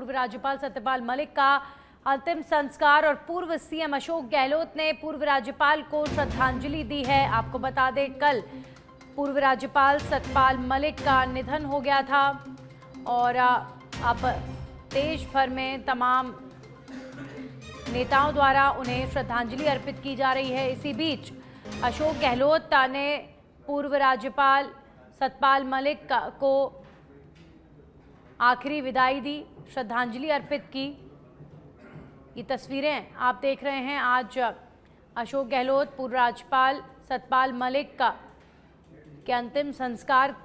पूर्व राज्यपाल सत्यपाल मलिक का अंतिम संस्कार और पूर्व सीएम अशोक गहलोत ने पूर्व राज्यपाल को श्रद्धांजलि दी है। आपको बता दें, कल पूर्व राज्यपाल सत्यपाल मलिक का निधन हो गया था और अब देश भर में तमाम नेताओं द्वारा उन्हें श्रद्धांजलि अर्पित की जा रही है। इसी बीच अशोक गहलोत ने पूर्व राज्यपाल सत्यपाल मलिक को आखिरी विदाई दी, श्रद्धांजलि अर्पित की। ये तस्वीरें आप देख रहे हैं। आज अशोक गहलोत पूर्व राज्यपाल सत्यपाल मलिक के अंतिम संस्कार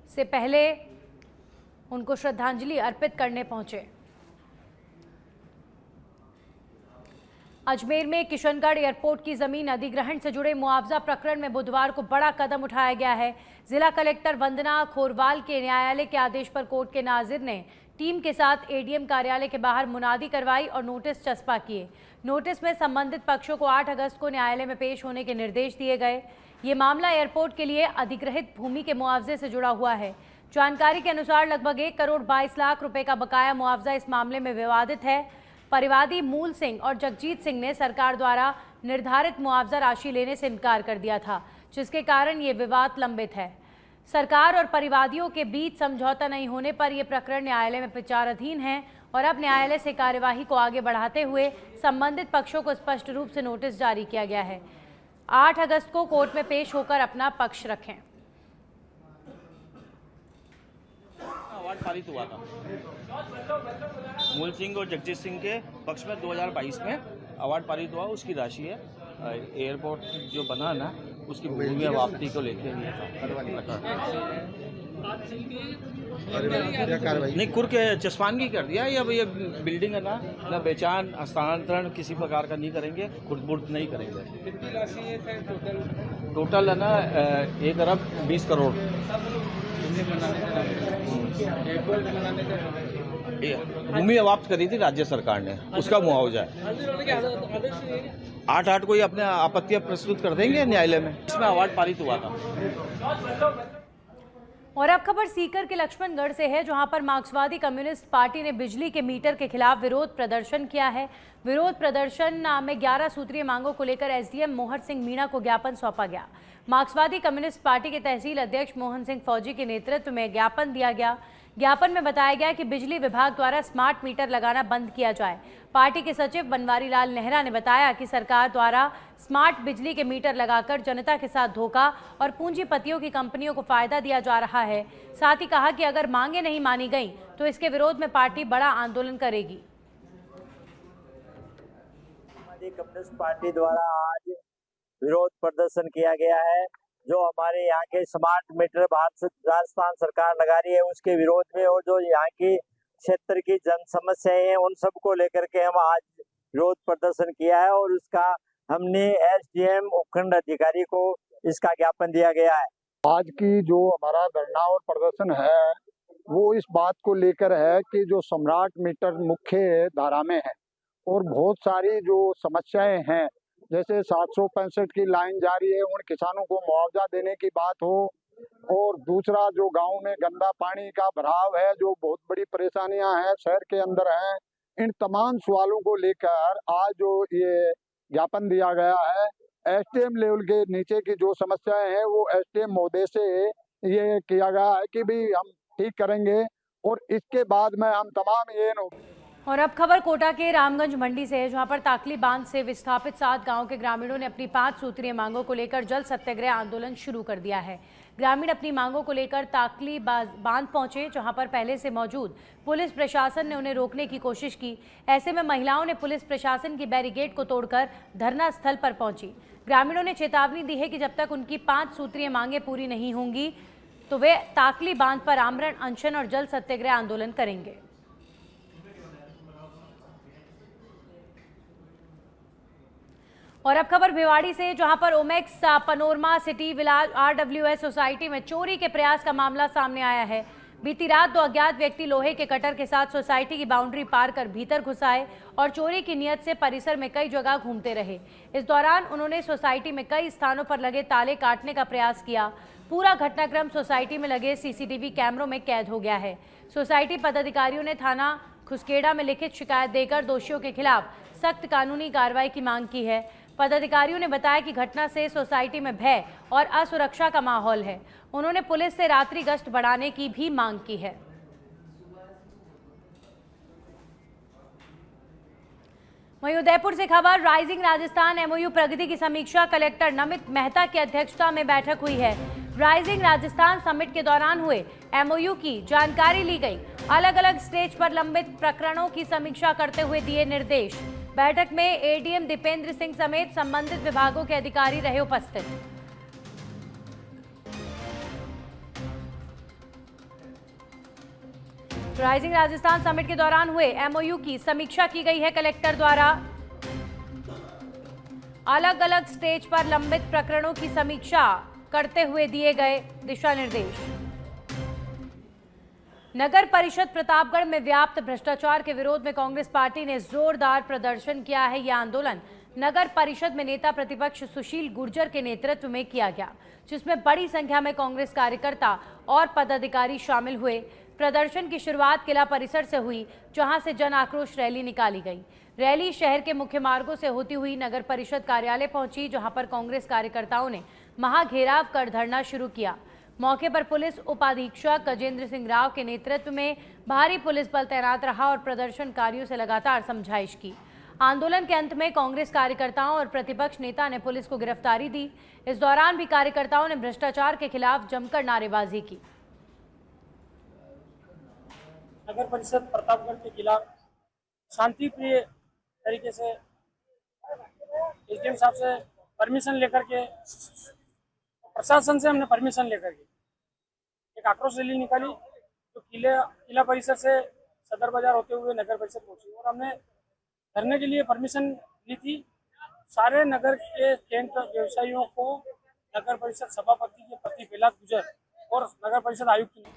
से पहले उनको श्रद्धांजलि अर्पित करने पहुंचे। अजमेर में किशनगढ़ एयरपोर्ट की जमीन अधिग्रहण से जुड़े मुआवजा प्रकरण में बुधवार को बड़ा कदम उठाया गया है। जिला कलेक्टर वंदना खोरवाल के न्यायालय के आदेश पर कोर्ट के नाजिर ने टीम के साथ एडीएम कार्यालय के बाहर मुनादी करवाई और नोटिस चस्पा किए। नोटिस में संबंधित पक्षों को 8 अगस्त को न्यायालय में पेश होने के निर्देश दिए गए। ये मामला एयरपोर्ट के लिए अधिग्रहित भूमि के मुआवजे से जुड़ा हुआ है। जानकारी के अनुसार लगभग 1 करोड़ 22 लाख रुपए का बकाया मुआवजा इस मामले में विवादित है। परिवादी मूल सिंह और जगजीत सिंह ने सरकार द्वारा निर्धारित मुआवजा राशि लेने से इनकार कर दिया था, जिसके कारण ये विवाद लंबित है। सरकार और परिवादियों के बीच समझौता नहीं होने पर यह प्रकरण न्यायालय में विचाराधीन है और अब न्यायालय से कार्यवाही को आगे बढ़ाते हुए संबंधित पक्षों को स्पष्ट रूप से नोटिस जारी किया गया है। 8 अगस्त को कोर्ट में पेश होकर अपना पक्ष रखें। अवार्ड पारित हुआ था मूल सिंह और जगजीत सिंह के पक्ष में 2022 में अवार्ड पारित हुआ। उसकी राशि है एयरपोर्ट जो बना ना, उसकी भूमि वापसी को लेके नहीं कुर्क चस्पानगी कर दिया। अब ये बिल्डिंग है ना बेचान हस्तांतरण किसी प्रकार का नहीं करेंगे, खुर्द-बुर्द नहीं करेंगे। कितनी राशि है टोटल है ना 1 अरब 20 करोड़। भूमि वापस करी थी राज्य सरकार ने, उसका मुआवजा है। 8 को ही अपने आपत्तियां प्रस्तुत कर देंगे न्यायालय में। इसमें अवार्ड पारित हुआ था। और अब खबर सीकर के लक्ष्मणगढ़ से है, जहां पर मार्क्सवादी कम्युनिस्ट पार्टी ने बिजली के मीटर के खिलाफ विरोध प्रदर्शन किया है। विरोध प्रदर्शन में 11 सूत्रीय मांगों को लेकर एसडीएम मोहर सिंह मीणा को ज्ञापन सौंपा गया। मार्क्सवादी कम्युनिस्ट पार्टी के तहसील अध्यक्ष मोहन सिंह फौजी के नेतृत्व में ज्ञापन दिया गया। ज्ञापन में बताया गया कि बिजली विभाग द्वारा स्मार्ट मीटर लगाना बंद किया जाए। पार्टी के सचिव बनवारी लाल नेहरा ने बताया कि सरकार द्वारा स्मार्ट बिजली के मीटर लगाकर जनता के साथ धोखा और पूंजीपतियों की कंपनियों को फायदा दिया जा रहा है। साथ ही कहा कि अगर मांगे नहीं मानी गई तो इसके विरोध में पार्टी बड़ा आंदोलन करेगी। कम्युनिस्ट पार्टी द्वारा आज विरोध प्रदर्शन किया गया है। जो हमारे यहाँ के स्मार्ट मीटर राजस्थान सरकार लगा रही है उसके विरोध में, और जो यहाँ की क्षेत्र की जन समस्याएं हैं उन सब को लेकर के हम आज विरोध प्रदर्शन किया है और उसका हमने एसडीएम उपखंड अधिकारी को इसका ज्ञापन दिया गया है। आज की जो हमारा धरना और प्रदर्शन है वो इस बात को लेकर है कि जो सम्राट मीटर मुख्य धारा में है और बहुत सारी जो समस्याएं हैं, जैसे 765 की लाइन जारी है, उन किसानों को मुआवजा देने की बात हो, और दूसरा जो गांव में गंदा पानी का भराव है, जो बहुत बड़ी परेशानियां हैं शहर के अंदर हैं, इन तमाम सवालों को लेकर आज जो ये ज्ञापन दिया गया है, एसडीएम लेवल के नीचे की जो समस्याएं हैं वो एसडीएम महोदय से ये किया गया है कि भी हम ठीक करेंगे और इसके बाद में हम तमाम ये। और अब खबर कोटा के रामगंज मंडी से है, जहां पर ताकली बांध से विस्थापित 7 गांव के ग्रामीणों ने अपनी 5 सूत्रीय मांगों को लेकर जल सत्याग्रह आंदोलन शुरू कर दिया है। ग्रामीण अपनी मांगों को लेकर ताकली बांध पहुंचे, जहां पर पहले से मौजूद पुलिस प्रशासन ने उन्हें रोकने की कोशिश की। ऐसे में महिलाओं ने पुलिस प्रशासन की बैरिकेड को तोड़कर धरना स्थल पर पहुंची। ग्रामीणों ने चेतावनी दी है कि जब तक उनकी 5 सूत्रीय मांगे पूरी नहीं होंगी तो वे ताकली बांध पर आमरण अनशन और जल सत्याग्रह आंदोलन करेंगे। और अब खबर भिवाड़ी से, जहां पर Omaxe panorama city villas RWS society में चोरी के प्रयास का मामला सामने आया है। बीती रात 2 अज्ञात व्यक्ति लोहे के कटर के साथ सोसाइटी की बाउंड्री पार कर भीतर घुस आए और चोरी की नियत से परिसर में कई जगह घूमते रहे। इस दौरान उन्होंने सोसाइटी में कई स्थानों पर लगे ताले काटने का प्रयास किया। पूरा घटनाक्रम सोसाइटी में लगे सीसीटीवी कैमरों में कैद हो गया है। सोसाइटी पदाधिकारियों ने थाना खुसकेड़ा में लिखित शिकायत देकर दोषियों के खिलाफ सख्त कानूनी कार्रवाई की मांग की है। पदाधिकारियों ने बताया कि घटना से सोसाइटी में भय और असुरक्षा का माहौल है। उन्होंने पुलिस से रात्रि गश्त बढ़ाने की भी मांग की है। वहीं उदयपुर से खबर, राइजिंग राजस्थान एमओयू प्रगति की समीक्षा कलेक्टर नमित मेहता की अध्यक्षता में बैठक हुई है। राइजिंग राजस्थान समिट के दौरान हुए एमओयू की जानकारी ली गई। अलग अलग स्टेज पर लंबित प्रकरणों की समीक्षा करते हुए दिए निर्देश। बैठक में एडीएम दीपेंद्र सिंह समेत संबंधित विभागों के अधिकारी रहे उपस्थित। राइजिंग राजस्थान समिट के दौरान हुए एमओयू की समीक्षा की गई है कलेक्टर द्वारा। अलग अलग स्टेज पर लंबित प्रकरणों की समीक्षा करते हुए दिए गए दिशा निर्देश। नगर परिषद प्रतापगढ़ में व्याप्त भ्रष्टाचार के विरोध में कांग्रेस पार्टी ने जोरदार प्रदर्शन किया है। यह आंदोलन नगर परिषद में नेता प्रतिपक्ष सुशील गुर्जर के नेतृत्व में किया गया, जिसमें बड़ी संख्या में कांग्रेस कार्यकर्ता और पदाधिकारी शामिल हुए। प्रदर्शन की शुरुआत किला परिसर से हुई, जहां से जन आक्रोश रैली निकाली गई। रैली शहर के मुख्य मार्गों से होती हुई नगर परिषद कार्यालय पहुंची, जहां पर कांग्रेस कार्यकर्ताओं ने महाघेराव कर धरना शुरू किया। मौके पर पुलिस उपाधीक्षक गजेंद्र सिंह राव के नेतृत्व में भारी पुलिस बल तैनात रहा और प्रदर्शनकारियों से लगातार समझाइश की। आंदोलन के अंत में कांग्रेस कार्यकर्ताओं और प्रतिपक्ष नेता ने पुलिस को गिरफ्तारी दी। इस दौरान भी कार्यकर्ताओं ने भ्रष्टाचार के खिलाफ जमकर नारेबाजी की। नगर परिषद प्रतापगढ़ के खिलाफ शांति प्रिय तरीके से एसडीएम साहब से परमिशन लेकर के, प्रशासन से हमने परमिशन लेकर के एक आक्रोश रैली निकाली, तो किला परिसर से सदर बाजार होते हुए नगर परिषद पहुंची और हमने धरने के लिए परमिशन ली थी। सारे नगर के टेंट व्यवसायियों को नगर परिषद सभापति के पति प्रहलाद गुर्जर और नगर परिषद आयुक्त ने।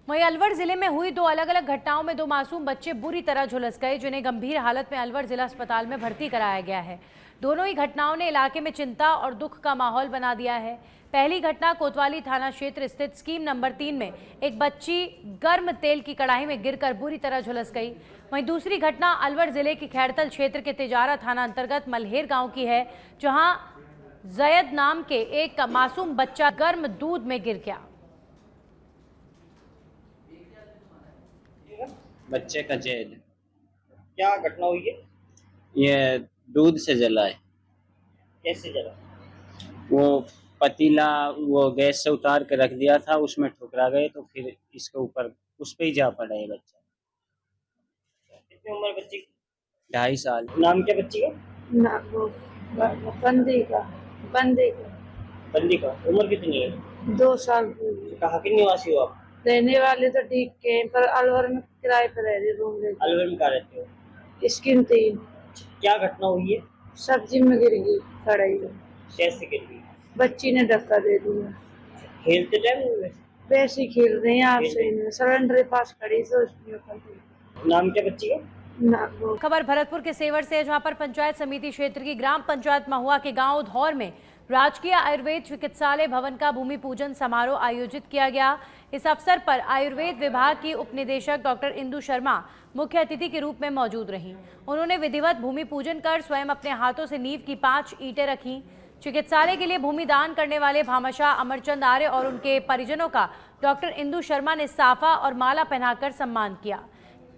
वहीं अलवर जिले में हुई दो अलग अलग घटनाओं में दो मासूम बच्चे बुरी तरह झुलस गए, जिन्हें गंभीर हालत में अलवर जिला अस्पताल में भर्ती कराया गया है। दोनों ही घटनाओं ने इलाके में चिंता और दुख का माहौल बना दिया है। पहली घटना कोतवाली थाना क्षेत्र स्थित स्कीम नंबर 3 में एक बच्ची गर्म तेल की कढ़ाई में गिरकर बुरी तरह झुलस गई। वहीं दूसरी घटना अलवर जिले के खैरतल क्षेत्र के तिजारा थाना अंतर्गत मलहेर गांव की है, जहां जयद नाम के एक मासूम बच्चा गर्म दूध में गिर गया। बच्चे का जैद। क्या घटना हुई है? ये दूध से जला है। कैसे जला? वो पतीला वो गैस से उतार के रख दिया था, उसमें ठुकरा गए तो फिर इसके ऊपर उस पे ही जा पड़ा है बच्चा। कितनी उम्र बच्ची की? 2.5 साल। नाम क्या बच्ची का? ना वो बंदी का बंदी का उम्र कितनी है? 2 साल की। कहाँ के निवासी हो आप? रहने वाले तो ठीक के, पर अलवर में किराए पर रह रही रूम लेके। अलवर में कहाँ रहते हो? स्कीम 3। क्या घटना हुई है? सब्जी में गिर गई कढ़ाई में, कैसे गिर गई? बच्ची ने धक्का दे दिया। खेलते टाइम वैसे ही खेल रहे हैं आपसे, सिलेंडर के पास खड़ी तो उसमें कर दी। नाम क्या बच्ची का? ना वो खबर भरतपुर के सेवर से है, जहां पर पंचायत समिति क्षेत्र की ग्राम पंचायत महुआ के गांव धौर में राजकीय आयुर्वेद चिकित्सालय भवन का भूमि पूजन समारोह आयोजित किया गया। इस अवसर पर आयुर्वेद विभाग की उपनिदेशक डॉक्टर इंदु शर्मा मुख्य अतिथि के रूप में मौजूद रहीं। उन्होंने विधिवत भूमि पूजन कर स्वयं अपने हाथों से नींव की 5 ईंटें रखीं। चिकित्सालय के लिए भूमि दान करने वाले भामाशाह अमरचंद आर्य और उनके परिजनों का डॉक्टर इंदु शर्मा ने साफा और माला पहनाकर सम्मान किया।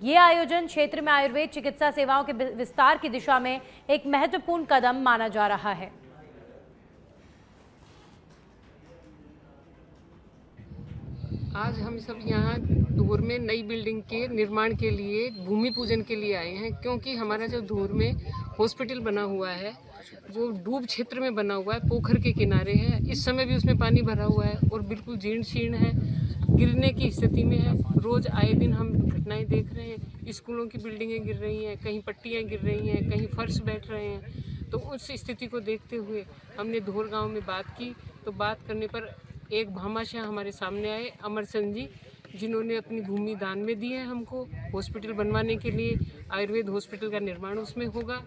ये आयोजन क्षेत्र में आयुर्वेद चिकित्सा सेवाओं के विस्तार की दिशा में एक महत्वपूर्ण कदम माना जा रहा है। आज हम सब यहाँ धूर में नई बिल्डिंग के निर्माण के लिए भूमि पूजन के लिए आए हैं, क्योंकि हमारा जो धूर में हॉस्पिटल बना हुआ है वो डूब क्षेत्र में बना हुआ है, पोखर के किनारे है। इस समय भी उसमें पानी भरा हुआ है और बिल्कुल जीर्ण शीर्ण है, गिरने की स्थिति में है। रोज़ आए दिन हम घटनाएं देख रहे हैं, स्कूलों की बिल्डिंगें गिर रही हैं, कहीं पट्टियाँ गिर रही हैं, कहीं फर्श बैठ रहे हैं। तो उस स्थिति को देखते हुए हमने धूर गाँव में बात की, तो बात करने पर एक भामाशाह हमारे सामने आए, अमरचंद जी, जिन्होंने अपनी भूमि दान में दी है हमको हॉस्पिटल बनवाने के लिए। आयुर्वेद हॉस्पिटल का निर्माण उसमें होगा।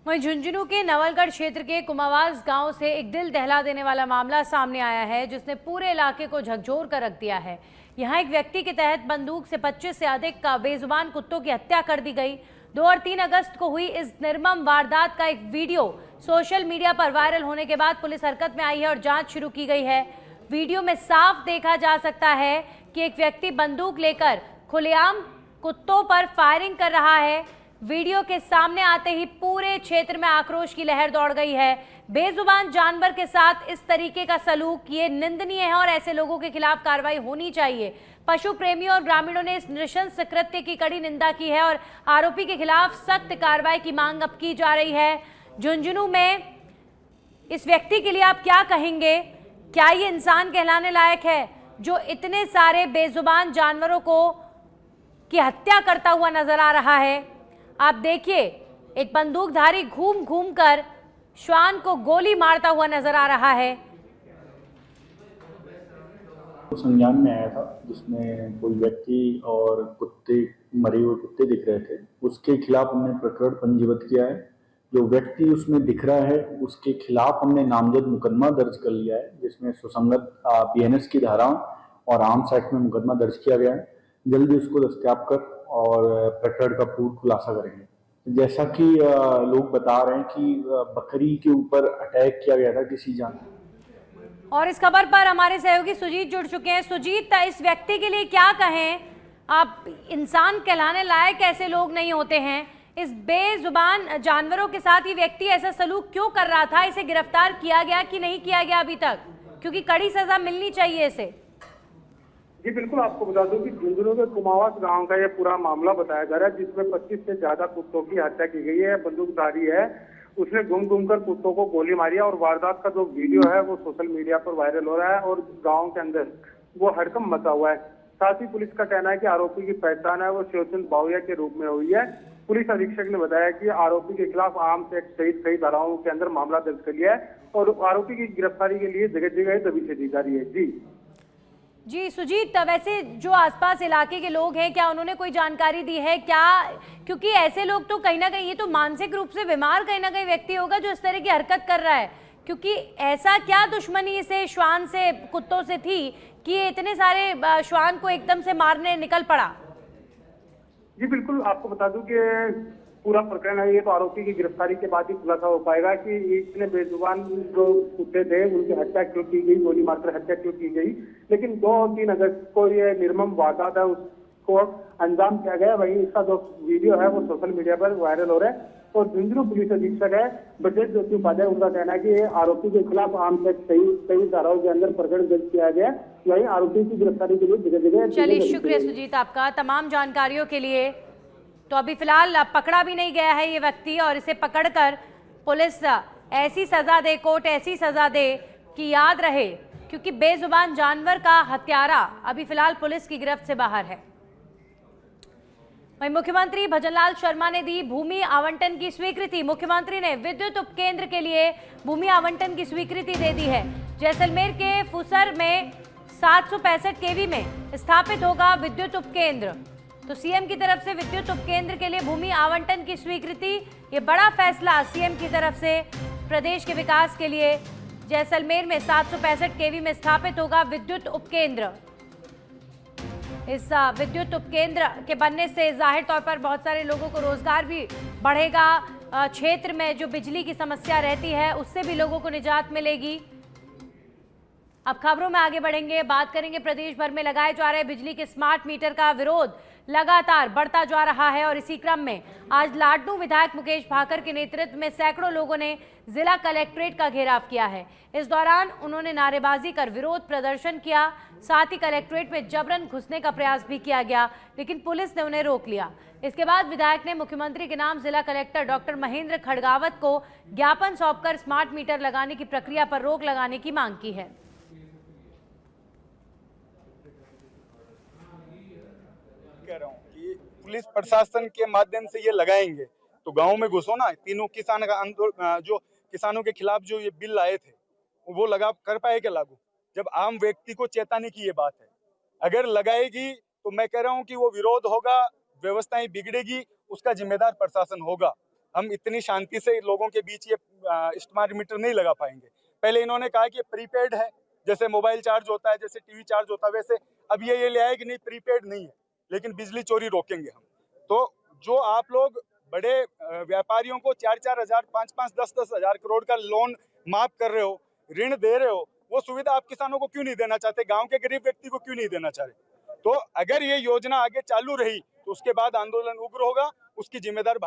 वहीं झुंझुनू के नवलगढ़ क्षेत्र के कुमावास गांव से एक दिल दहला देने वाला मामला सामने आया है, जिसने पूरे इलाके को झकझोर कर रख दिया है। यहां एक व्यक्ति के तहत बंदूक से 25 से अधिक का बेजुबान कुत्तों की हत्या कर दी गई। 2 और 3 अगस्त को हुई इस निर्मम वारदात का एक वीडियो सोशल मीडिया पर वायरल होने के बाद पुलिस हरकत में आई है और जांच शुरू की गई है। वीडियो में साफ देखा जा सकता है कि एक व्यक्ति बंदूक लेकर खुलेआम कुत्तों पर फायरिंग कर रहा है। वीडियो के सामने आते ही पूरे क्षेत्र में आक्रोश की लहर दौड़ गई है। बेजुबान जानवर के साथ इस तरीके का सलूक ये निंदनीय है और ऐसे लोगों के खिलाफ कार्रवाई होनी चाहिए। पशु प्रेमियों और ग्रामीणों ने इस नृशंस कृत्य की कड़ी निंदा की है और आरोपी के खिलाफ सख्त कार्रवाई की मांग अब की जा रही है। झुंझुनू में इस व्यक्ति के लिए आप क्या कहेंगे? क्या ये इंसान कहलाने लायक है जो इतने सारे बेजुबान जानवरों को की हत्या करता हुआ नजर आ रहा है? आप देखिए, एक बंदूकधारी घूम घूम कर श्वान को गोली मारता हुआ नजर आ रहा है। संज्ञान में आया था जिसमें कोई व्यक्ति और कुत्ते, मरे हुए कुत्ते दिख रहे थे, उसके खिलाफ हमने प्रकरण पंजीबद्ध किया है। जो व्यक्ति उसमें दिख रहा है उसके खिलाफ हमने नामजद मुकदमा दर्ज कर लिया है, जिसमें सुसंगत बीएनएस की धाराओं और आर्म्स एक्ट में मुकदमा दर्ज किया गया है। जल्दी उसको दस्तयाब कर और प्रकरण का पूर्ण खुलासा करेंगे। जैसा कि लोग बता रहे हैं कि बकरी के ऊपर अटैक किया गया था किसी जानवर। और इस खबर पर हमारे सहयोगी सुजीत जुड़ चुके हैं। सुजीत, इस व्यक्ति के लिए क्या कहें आप? इंसान कहलाने लायक ऐसे लोग नहीं होते हैं। इस बेजुबान जानवरों के साथ ये व्यक्ति ऐसा सलूक क्यों कर रहा था? इसे गिरफ्तार किया गया कि नहीं किया गया अभी तक? क्योंकि कड़ी सजा मिलनी चाहिए इसे। जी बिल्कुल, आपको बता दूं कि झुंझुनू के कुमावास गांव का ये पूरा मामला बताया जा रहा है, जिसमें 25 से ज्यादा कुत्तों की हत्या की गई है। बंदूकधारी है, उसने घूम कर कुत्तों को गोली मारी है और वारदात का जो वीडियो है वो सोशल मीडिया पर वायरल हो रहा है और गांव के अंदर वो हड़कंप मचा हुआ है। साथ ही पुलिस का कहना है कि आरोपी की पहचान है वो शिवचंद बावरिया के रूप में हुई है। पुलिस अधीक्षक ने बताया कि आरोपी के खिलाफ आर्म्स एक्ट सहित कई धाराओं के अंदर मामला दर्ज कर लिया है और आरोपी की गिरफ्तारी के लिए जगह जगह दबिशें दी जा रही है। जी सुजीत, वैसे जो आसपास इलाके के लोग हैं, क्या उन्होंने कोई जानकारी दी है क्या? क्योंकि ऐसे लोग तो कहीं ना कहीं, ये तो मानसिक रूप से बीमार कहीं ना कहीं व्यक्ति होगा जो इस तरह की हरकत कर रहा है। क्योंकि ऐसा क्या दुश्मनी से श्वान से, कुत्तों से थी कि ये इतने सारे श्वान को एकदम से मारने निकल पड़ा? जी बिल्कुल, आपको बता दूं कि पूरा प्रकरण है ये तो आरोपी की गिरफ्तारी के बाद ही खुलासा हो पाएगा कि इतने बेजुबान जो कुत्ते थे उनकी हत्या क्यों की गई, गोली मारकर हत्या क्यों की गई। लेकिन 2 और 3 अगस्त को ये निर्मम वारदात है उसको अंजाम किया गया। वहीं इसका जो वीडियो है वो सोशल मीडिया पर वायरल हो रहा है और झुंझुनू पुलिस अधीक्षक है ब्रजेश ज्योति उपाध्याय, उनका कहना है कि आरोपी के खिलाफ आर्म्स एक्ट कई धाराओं के अंदर प्रकरण दर्ज किया गया। वहीं आरोपी की गिरफ्तारी के लिए जगह जगह। चलिए, शुक्रिया सुजीत आपका तमाम जानकारियों के लिए। तो अभी फिलहाल पकड़ा भी नहीं गया है ये व्यक्ति और इसे पकड़कर पुलिस ऐसी सजा दे, कोर्ट ऐसी सजा दे कि याद रहे, क्योंकि बेजुबान जानवर का हत्यारा अभी फिलहाल पुलिस की गिरफ्त से बाहर है। वहीं मुख्यमंत्री भजनलाल शर्मा ने दी भूमि आवंटन की स्वीकृति। मुख्यमंत्री ने विद्युत उपकेंद्र के लिए भूमि आवंटन की स्वीकृति दे दी है। जैसलमेर के फुसर में 765 केवी में स्थापित होगा विद्युत उपकेंद्र। तो सीएम की तरफ से विद्युत उपकेंद्र के लिए भूमि आवंटन की स्वीकृति, ये बड़ा फैसला सीएम की तरफ से प्रदेश के विकास के लिए। जैसलमेर में 765 केवी में स्थापित होगा विद्युत उपकेंद्र। इस विद्युत उपकेंद्र के बनने से जाहिर तौर पर बहुत सारे लोगों को रोजगार भी बढ़ेगा। क्षेत्र में जो बिजली की समस्या रहती है उससे भी लोगों को निजात मिलेगी। अब खबरों में आगे बढ़ेंगे, बात करेंगे प्रदेश भर में लगाए जा रहे बिजली के स्मार्ट मीटर का विरोध लगातार बढ़ता जा रहा है और इसी क्रम में आज लाडनू विधायक मुकेश भाकर के नेतृत्व में सैकड़ों लोगों ने जिला कलेक्ट्रेट का घेराव किया है। इस दौरान उन्होंने नारेबाजी कर विरोध प्रदर्शन किया। साथ ही कलेक्ट्रेट में जबरन घुसने का प्रयास भी किया गया, लेकिन पुलिस ने उन्हें रोक लिया। इसके बाद विधायक ने मुख्यमंत्री के नाम जिला कलेक्टर डॉक्टर महेंद्र खड़गावत को ज्ञापन सौंपकर स्मार्ट मीटर लगाने की प्रक्रिया पर रोक लगाने की मांग की है। कह रहा हूँ कि पुलिस प्रशासन के माध्यम से ये लगाएंगे तो गांव में घुसो ना। तीनों किसान का आंदोलन, जो किसानों के खिलाफ जो ये बिल लाए थे वो लगा कर पाए क्या लागू? जब आम व्यक्ति को चेताने की ये बात है, अगर लगाएगी तो मैं कह रहा हूँ कि वो विरोध होगा, व्यवस्थाएं बिगड़ेगी, उसका जिम्मेदार प्रशासन होगा। हम इतनी शांति से लोगों के बीच ये स्मार्ट मीटर नहीं लगा पाएंगे। पहले इन्होंने कहा कि प्रीपेड है, जैसे मोबाइल चार्ज होता है, जैसे टीवी चार्ज होता है, वैसे अब ये ले आए कि नहीं प्रीपेड नहीं है, लेकिन बिजली चोरी रोकेंगे हम। तो जो आप लोग बड़े व्यापारियों को 4-4 हजार, 5-5, 10-10 हजार करोड़ का लोन माफ कर रहे हो, ऋण दे रहे हो, वो सुविधा आप किसानों को क्यों नहीं देना चाहते? गांव के गरीब व्यक्ति को क्यों नहीं देना चाह रहे? तो अगर ये योजना आगे चालू रही तो उसके बाद आंदोलन उग्र होगा, उसकी जिम्मेदार